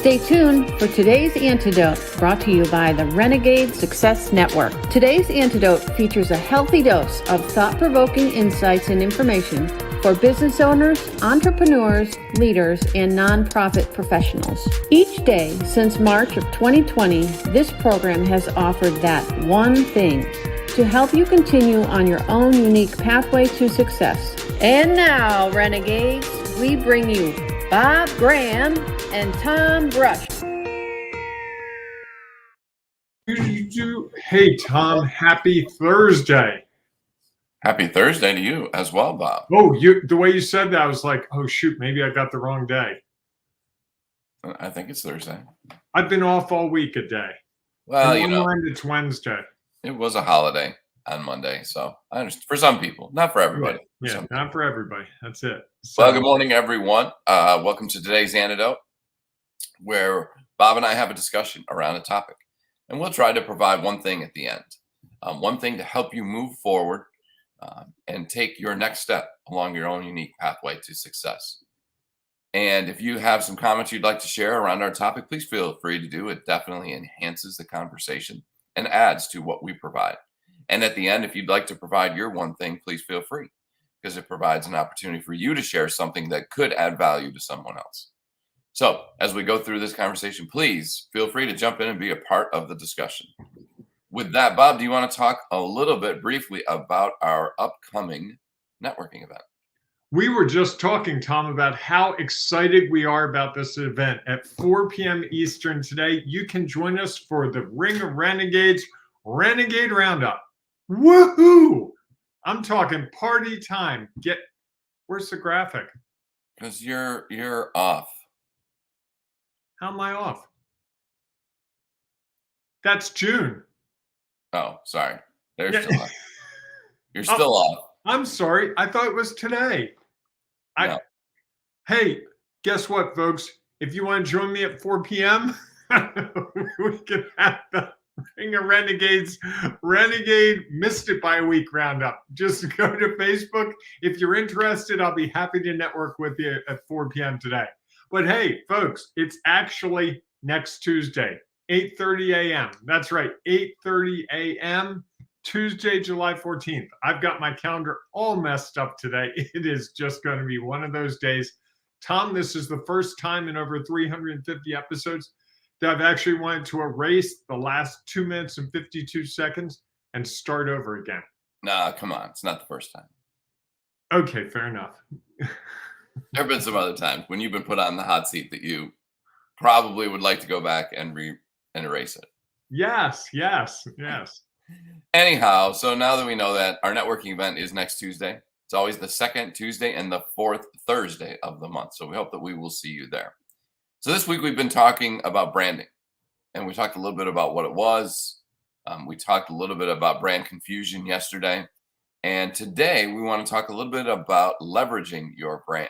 Stay tuned for today's Antidote, brought to you by the Renegade Success Network. Today's Antidote features a healthy dose of thought-provoking insights and information for business owners, entrepreneurs, leaders, and nonprofit professionals. Each day since March of 2020, this program has offered that one thing to help you continue on your own unique pathway to success. And now, Renegades, we bring you Bob Graham and Tom Brush. Hey, Tom, happy Thursday. Happy Thursday to you as well, Bob. Oh, the way you said that, I was like, oh, shoot, maybe I got the wrong day. I think it's Thursday. I've been off all week a day. Well, in my mind, it's Wednesday. It was a holiday on Monday, so I understand. For some people, not for everybody. Right. Yeah, not for everybody. That's it. So, well, good morning, everyone. Welcome to today's Antidote, where Bob and I have a discussion around a topic, and we'll try to provide one thing at the end, one thing to help you move forward and take your next step along your own unique pathway to success. And if you have some comments you'd like to share around our topic, please feel free to do. It definitely enhances the conversation and adds to what we provide. And at the end, if you'd like to provide your one thing, please feel free, because it provides an opportunity for you to share something that could add value to someone else. So as we go through this conversation, please feel free to jump in and be a part of the discussion. With that, Bob, do you want to talk a little bit briefly about our upcoming networking event? We were just talking, Tom, about how excited we are about this event. At 4 p.m. Eastern today, you can join us for the Ring of Renegades Renegade Roundup. Woohoo! I'm talking party time. Where's the graphic? Because you're off. How am I off? That's June. Oh, sorry. Still off. You're still off. I'm sorry. I thought it was today. No. Hey, guess what, folks? If you want to join me at 4 p.m., we can have the Ring of Renegades Renegade Missed It by a Week Roundup. Just go to Facebook. If you're interested, I'll be happy to network with you at 4 p.m. today. But hey, folks, it's actually next Tuesday, 8:30 a.m. That's right, 8:30 a.m., Tuesday, July 14th. I've got my calendar all messed up today. It is just going to be one of those days. Tom, this is the first time in over 350 episodes that I've actually wanted to erase the last 2 minutes and 52 seconds and start over again. Nah, come on. It's not the first time. Okay, fair enough. There have been some other times when you've been put on the hot seat that you probably would like to go back and erase it. Yes. Anyhow, so now that we know that our networking event is next Tuesday, it's always the second Tuesday and the fourth Thursday of the month. So we hope that we will see you there. So this week we've been talking about branding, and we talked a little bit about what it was. We talked a little bit about brand confusion yesterday. And today we want to talk a little bit about leveraging your brand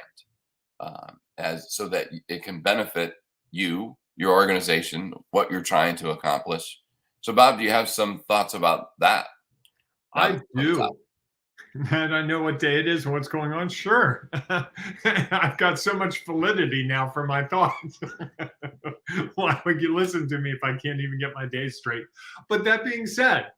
so that it can benefit you, your organization, what you're trying to accomplish. So Bob, do you have some thoughts about that? I do. And I know what day it is and what's going on. Sure. I've got so much validity now for my thoughts. Why would you listen to me if I can't even get my day straight? But that being said,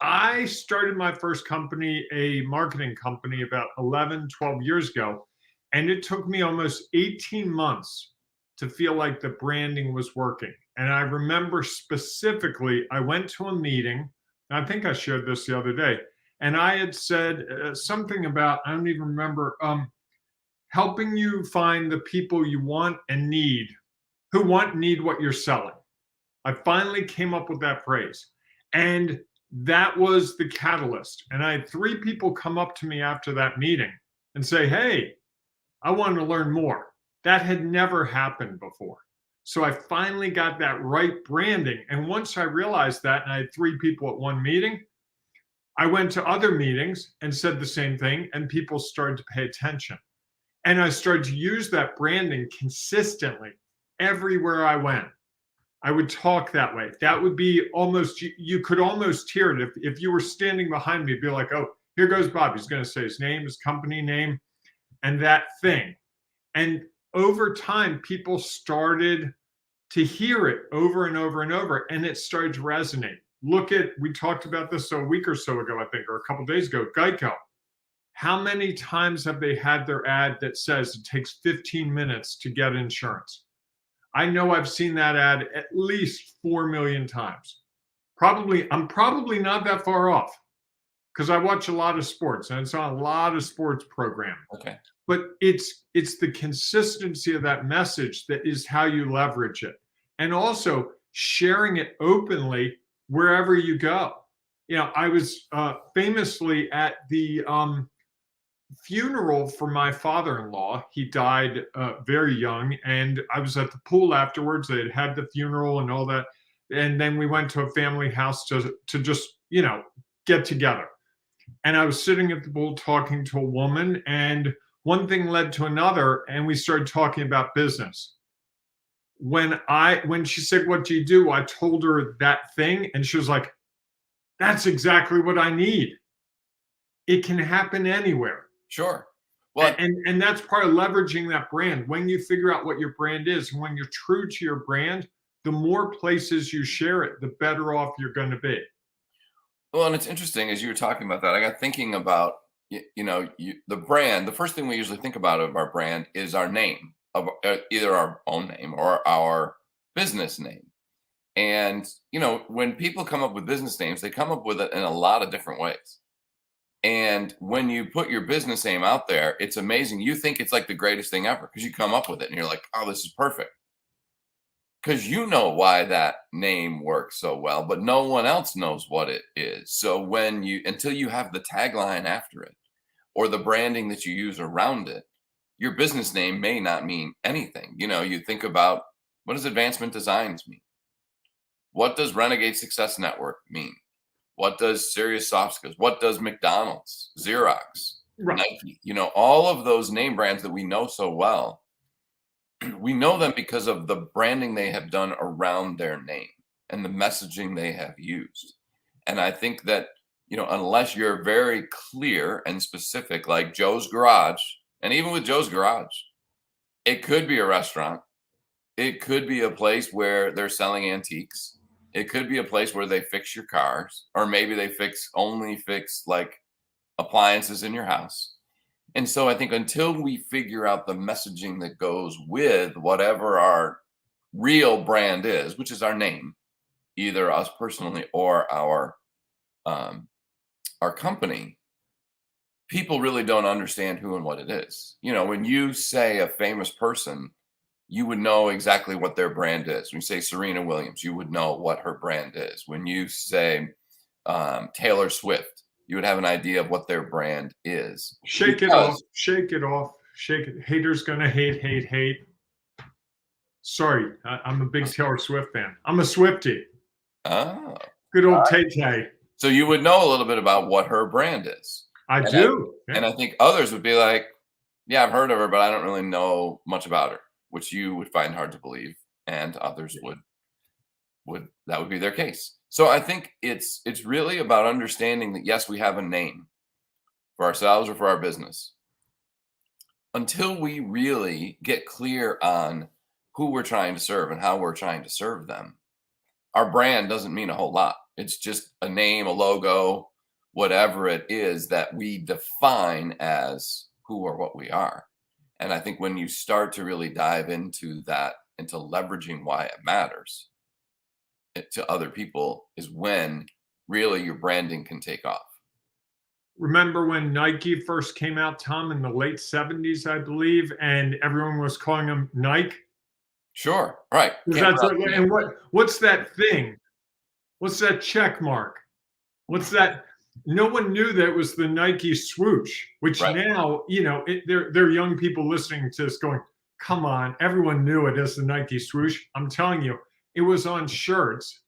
I started my first company, a marketing company, about 11, 12 years ago. And it took me almost 18 months to feel like the branding was working. And I remember specifically, I went to a meeting, and I think I shared this the other day, and I had said something about, I don't even remember, helping you find the people you want and need, who want and need what you're selling. I finally came up with that phrase. And that was the catalyst. And I had 3 people come up to me after that meeting and say, hey, I want to learn more. That had never happened before. So I finally got that right branding. And once I realized that, and I had 3 people at one meeting, I went to other meetings and said the same thing, and people started to pay attention. And I started to use that branding consistently everywhere I went. I would talk that way. That would be almost, you could almost hear it. If you were standing behind me, it'd be like, oh, here goes Bob. He's going to say his name, his company name, and that thing. And over time, people started to hear it over and over and over, and it started to resonate. We talked about this a week or so ago, I think, or a couple of days ago, Geico. How many times have they had their ad that says it takes 15 minutes to get insurance? I know I've seen that ad at least 4 million times. I'm probably not that far off because I watch a lot of sports and it's on a lot of sports programming. Okay. But it's the consistency of that message that is how you leverage it. And also sharing it openly wherever you go. I was famously at the funeral for my father-in-law. He died very young, and I was at the pool afterwards. They had the funeral and all that, and then we went to a family house to just get together. And I was sitting at the pool talking to a woman, and one thing led to another, and we started talking about business. When she said, "What do you do?" I told her that thing, and she was like, "That's exactly what I need." It can happen anywhere. Sure. Well, and that's part of leveraging that brand. When you figure out what your brand is, and when you're true to your brand, the more places you share it, the better off you're going to be. Well, and it's interesting as you were talking about that. I got thinking about the brand. The first thing we usually think about of our brand is our name, of either our own name or our business name. And when people come up with business names, they come up with it in a lot of different ways. And when you put your business name out there, it's amazing. You think it's like the greatest thing ever because you come up with it and you're like, "Oh, this is perfect." Because you know why that name works so well, but no one else knows what it is. So until you have the tagline after it or the branding that you use around it, your business name may not mean anything. You think about, what does Advancement Designs mean? What does Renegade Success Network mean? What does Serious Soft Skills? What does McDonald's, Xerox, Right. Nike? All of those name brands that we know so well, we know them because of the branding they have done around their name and the messaging they have used. And I think that, unless you're very clear and specific, like Joe's Garage, and even with Joe's Garage, it could be a restaurant. It could be a place where they're selling antiques. It could be a place where they fix your cars, or maybe they only fix like appliances in your house. And so I think until we figure out the messaging that goes with whatever our real brand is, which is our name, either us personally or our company, people really don't understand who and what it is. When you say a famous person, you would know exactly what their brand is. When you say Serena Williams, you would know what her brand is. When you say Taylor Swift, you would have an idea of what their brand is. Shake it off. Shake it off. Shake it. Haters gonna hate. Sorry, I'm a big Taylor Swift fan. I'm a Swiftie. Oh. Good old Tay-Tay. So you would know a little bit about what her brand is. I do. And I think others would be like, "Yeah, I've heard of her, but I don't really know much about her," which you would find hard to believe, and others would that would be their case. So I think it's really about understanding that, yes, we have a name for ourselves or for our business. Until we really get clear on who we're trying to serve and how we're trying to serve them, our brand doesn't mean a whole lot. It's just a name, a logo, whatever it is that we define as who or what we are. And I think when you start to really dive into that, into leveraging why it matters to other people, is when really your branding can take off. Remember when Nike first came out, Tom, in the late 70s, I believe, and everyone was calling them Nike? Sure. Right. And what's that thing? What's that check mark? What's that? No one knew that it was the Nike swoosh, which now, there are young people listening to this going, "Come on, everyone knew it as the Nike swoosh." I'm telling you, it was on shirts,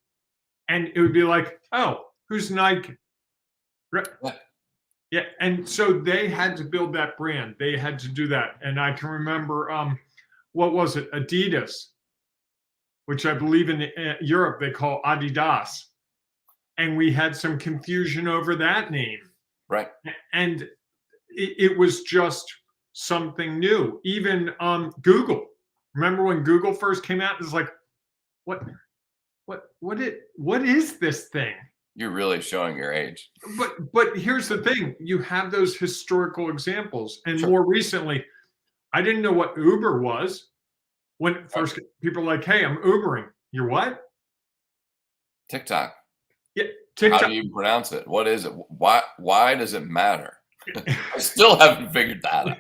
and it would be like, "Oh, who's Nike?" Yeah, and so they had to build that brand. They had to do that, and I can remember, what was it, Adidas, which I believe in Europe they call Adidas. And we had some confusion over that name. Right. And it was just something new. Even Google. Remember when Google first came out? It was like, what what is this thing? You're really showing your age. But here's the thing: you have those historical examples, and Sure. more recently, I didn't know what Uber was when first people were like, "Hey, I'm Ubering." You're what? TikTok. Yeah, How TikTok. do you pronounce it? What is it? Why does it matter? I still haven't figured that out.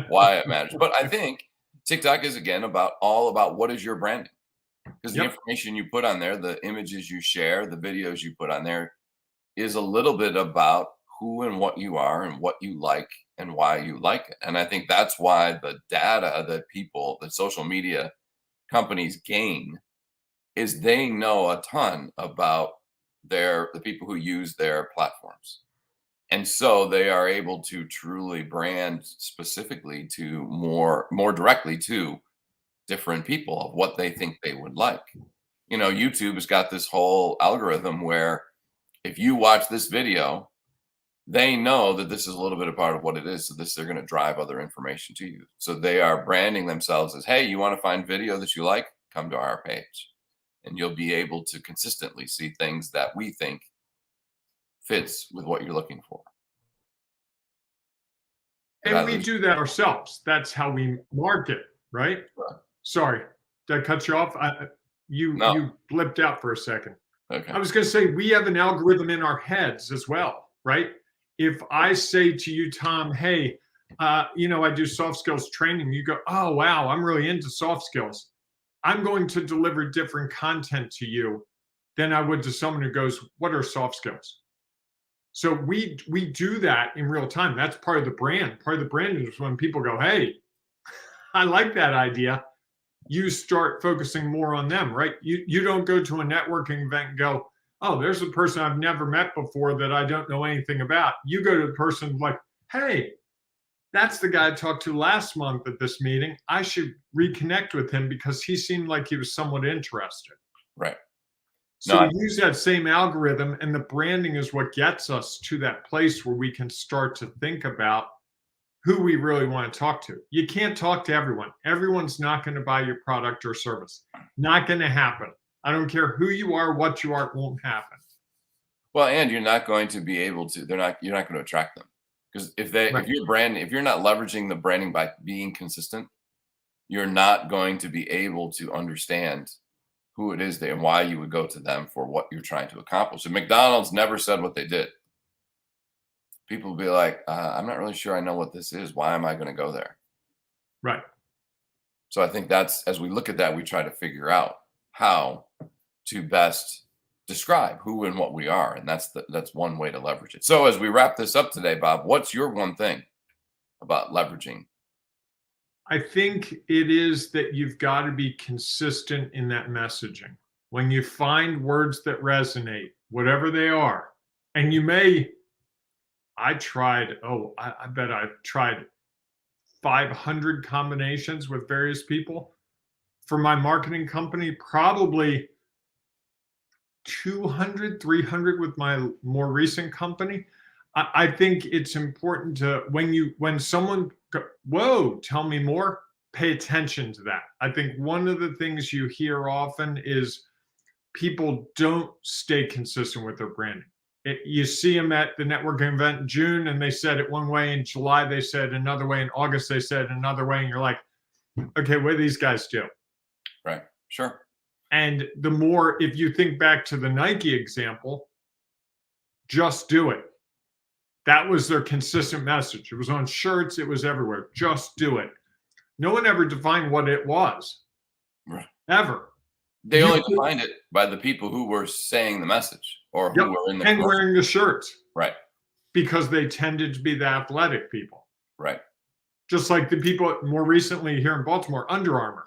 Why it matters. But I think TikTok is again all about what is your branding. Because the Yep. information you put on there, the images you share, the videos you put on there is a little bit about who and what you are and what you like and why you like it. And I think that's why the data that social media companies gain is they know a ton about the people who use their platforms. And so they are able to truly brand specifically to more directly to different people of what they think they would like. YouTube has got this whole algorithm where if you watch this video, they know that this is a little bit a part of what it is. So they're going to drive other information to you. So they are branding themselves as, hey, you want to find video that you like? Come to our page. And you'll be able to consistently see things that we think fits with what you're looking for. And we do that ourselves. That's how we market, right? Right. Sorry, did I cut you off? You blipped out for a second. Okay. I was going to say we have an algorithm in our heads as well, right? If I say to you, Tom, hey, I do soft skills training, you go, oh, wow, I'm really into soft skills. I'm going to deliver different content to you than I would to someone who goes, what are soft skills? So we do that in real time. That's part of the brand. Part of the brand is when people go, hey, I like that idea. You start focusing more on them, right? You don't go to a networking event and go, oh, there's a person I've never met before that I don't know anything about. You go to the person like, hey, that's the guy I talked to last month at this meeting. I should reconnect with him because he seemed like he was somewhat interested. Right. So we use that same algorithm, and the branding is what gets us to that place where we can start to think about who we really want to talk to. You can't talk to everyone. Everyone's not going to buy your product or service. Not going to happen. I don't care who you are, what you are, it won't happen. Well, and you're not going to be able to, you're not going to attract them. Because if you're not leveraging the branding by being consistent, you're not going to be able to understand who it is and why you would go to them for what you're trying to accomplish. And McDonald's never said what they did. People will be like, I'm not really sure I know what this is. Why am I going to go there? Right. So I think as we look at that, we try to figure out how to best describe who and what we are. And that's one way to leverage it. So as we wrap this up today, Bob, what's your one thing about leveraging? I think it is that you've got to be consistent in that messaging. When you find words that resonate, whatever they are, and I bet I've tried 500 combinations with various people. For my marketing company, probably 200, 300 with my more recent company. I think it's important to, when someone whoa, tell me more, pay attention to that. I think one of the things you hear often is people don't stay consistent with their branding. You see them at the networking event in June and they said it one way, in July they said another way, in August they said another way, and you're like, okay, what do these guys do? Right, sure. And the more, if you think back to the Nike example, just do it. That was their consistent message. It was on shirts, it was everywhere. Just do it. No one ever defined what it was. Right. Ever. They only defined it by the people who were saying the message or who were in the and wearing the shirts. Right. Because they tended to be the athletic people. Right. Just like the people more recently here in Baltimore, Under Armour.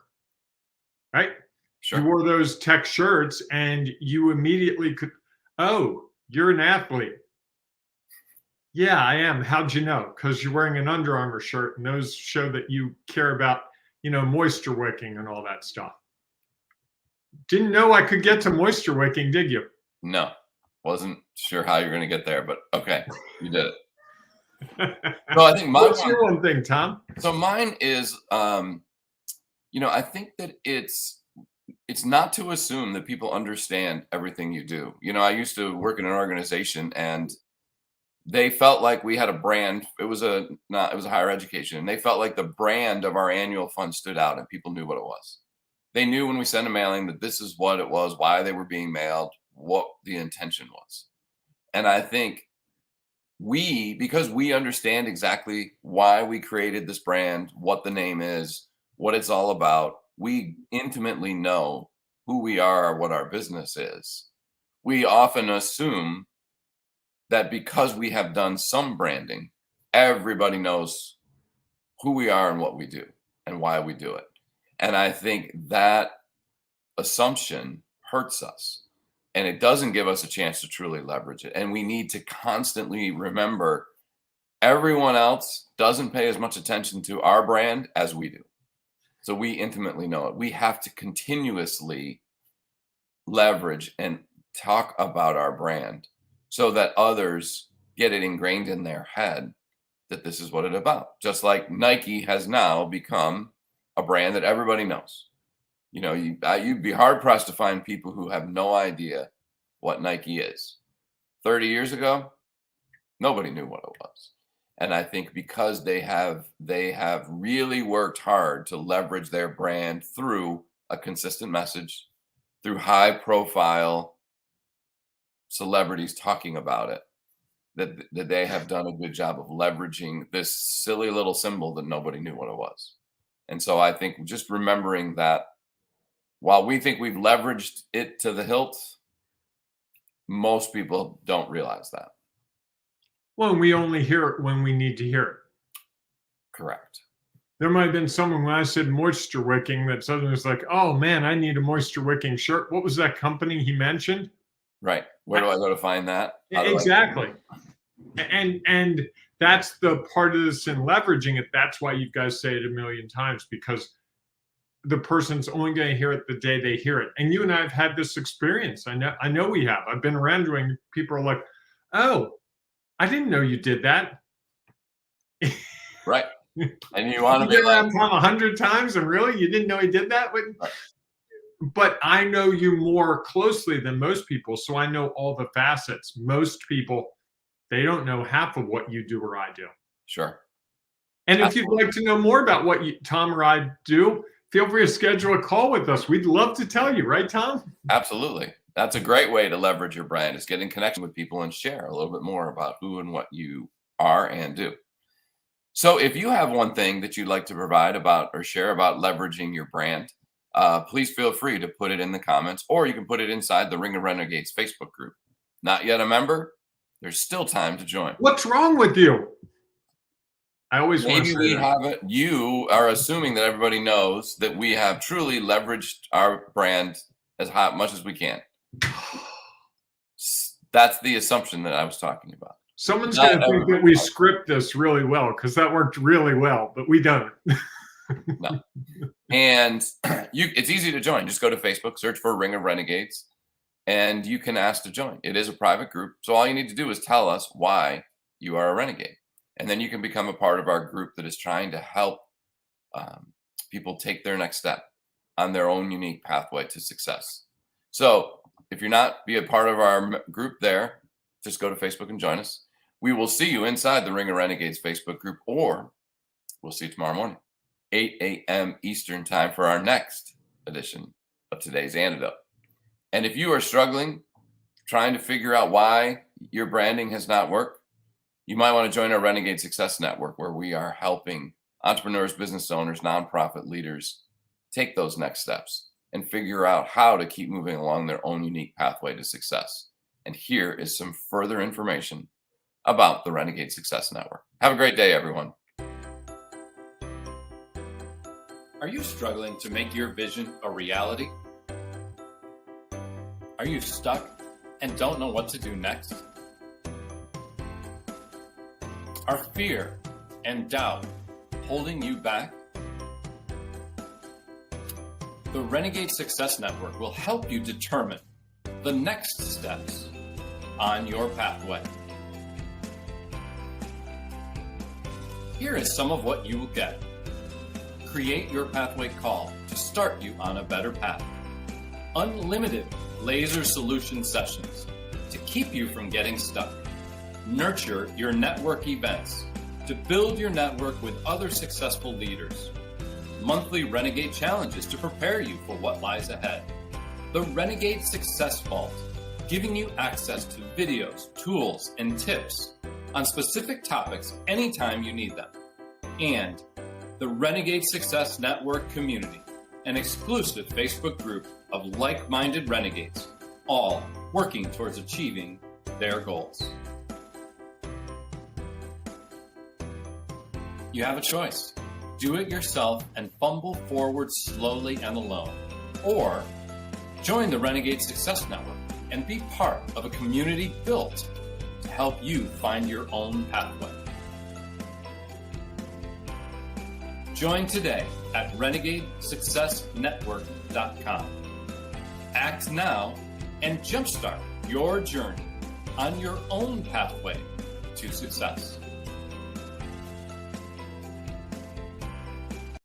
Right? Sure. You wore those tech shirts and you immediately could, oh, you're an athlete. Yeah, I am. How'd you know? Because you're wearing an Under Armour shirt, and those show that you care about, moisture wicking and all that stuff. Didn't know I could get to moisture wicking, did you? No, wasn't sure how you're going to get there, but okay, you did it. So I think what's your one thing, Tom? So mine is, I think that it's it's not to assume that people understand everything you do. I used to work in an organization, and they felt like we had a brand. It was a higher education, and they felt like the brand of our annual fund stood out and people knew what it was. They knew when we sent a mailing that this is what it was, why they were being mailed, what the intention was. And I think because we understand exactly why we created this brand, what the name is, what it's all about, we intimately know who we are, what our business is. We often assume that because we have done some branding, everybody knows who we are and what we do and why we do it. And I think that assumption hurts us, and it doesn't give us a chance to truly leverage it. And we need to constantly remember everyone else doesn't pay as much attention to our brand as we do. So we intimately know it. We have to continuously leverage and talk about our brand so that others get it ingrained in their head that this is what it's about. Just like Nike has now become a brand that everybody knows. You'd be hard pressed to find people who have no idea what Nike is. 30 years ago, nobody knew what it was. And I think because they have really worked hard to leverage their brand through a consistent message, through high profile celebrities talking about it, that they have done a good job of leveraging this silly little symbol that nobody knew what it was. And so I think just remembering that while we think we've leveraged it to the hilt, most people don't realize that. Well, we only hear it when we need to hear it. Correct. There might have been someone when I said moisture wicking that suddenly was like, oh man, I need a moisture wicking shirt. What was that company he mentioned? Right. Where do I go to find that? Exactly. And that's the part of this in leveraging it. That's why you guys say it a million times, because the person's only going to hear it the day they hear it. And you and I have had this experience. I know we have. I've been around doing, people are like, oh, I didn't know you did that. Right. And you want to be around Tom 100 times and really you didn't know he did that? Right. But I know you more closely than most people, so I know all the facets. Most people, they don't know half of what you do or I do. Sure. And if you'd like to know more about what Tom or I do, feel free to schedule a call with us. We'd love to tell you, right, Tom? Absolutely. That's a great way to leverage your brand, is get in connection with people and share a little bit more about who and what you are and do. So if you have one thing that you'd like to provide about or share about leveraging your brand, please feel free to put it in the comments, or you can put it inside the Ring of Renegades Facebook group. Not yet a member? There's still time to join. What's wrong with you? I always want to say we haven't. You are assuming that everybody knows that we have truly leveraged our brand as much as we can. That's the assumption that I was talking about. Someone's going to think that we script this really well, because that worked really well, but we don't. No. And it's easy to join. Just go to Facebook, search for Ring of Renegades, and you can ask to join. It is a private group. So all you need to do is tell us why you are a renegade. And then you can become a part of our group that is trying to help people take their next step on their own unique pathway to success. So if you're not be a part of our group there, just go to Facebook and join us. We will see you inside the Ring of Renegades Facebook group, or we'll see you tomorrow morning, 8 a.m. Eastern time, for our next edition of Today's Antidote. And if you are struggling, trying to figure out why your branding has not worked, you might want to join our Renegade Success Network, where we are helping entrepreneurs, business owners, nonprofit leaders take those next steps and figure out how to keep moving along their own unique pathway to success. And here is some further information about the Renegade Success Network. Have a great day, everyone. Are you struggling to make your vision a reality? Are you stuck and don't know what to do next? Are fear and doubt holding you back? The Renegade Success Network will help you determine the next steps on your pathway. Here is some of what you will get. Create your pathway call to start you on a better path. unlimited laser solution sessions to keep you from getting stuck. Nurture your network events to build your network with other successful leaders. Monthly Renegade challenges to prepare you for what lies ahead. The Renegade Success Vault, giving you access to videos, tools, and tips on specific topics anytime you need them. And the Renegade Success Network community, an exclusive Facebook group of like-minded renegades, all working towards achieving their goals. You have a choice. Do it yourself and fumble forward slowly and alone. Or join the Renegade Success Network and be part of a community built to help you find your own pathway. Join today at renegadesuccessnetwork.com. Act now and jumpstart your journey on your own pathway to success.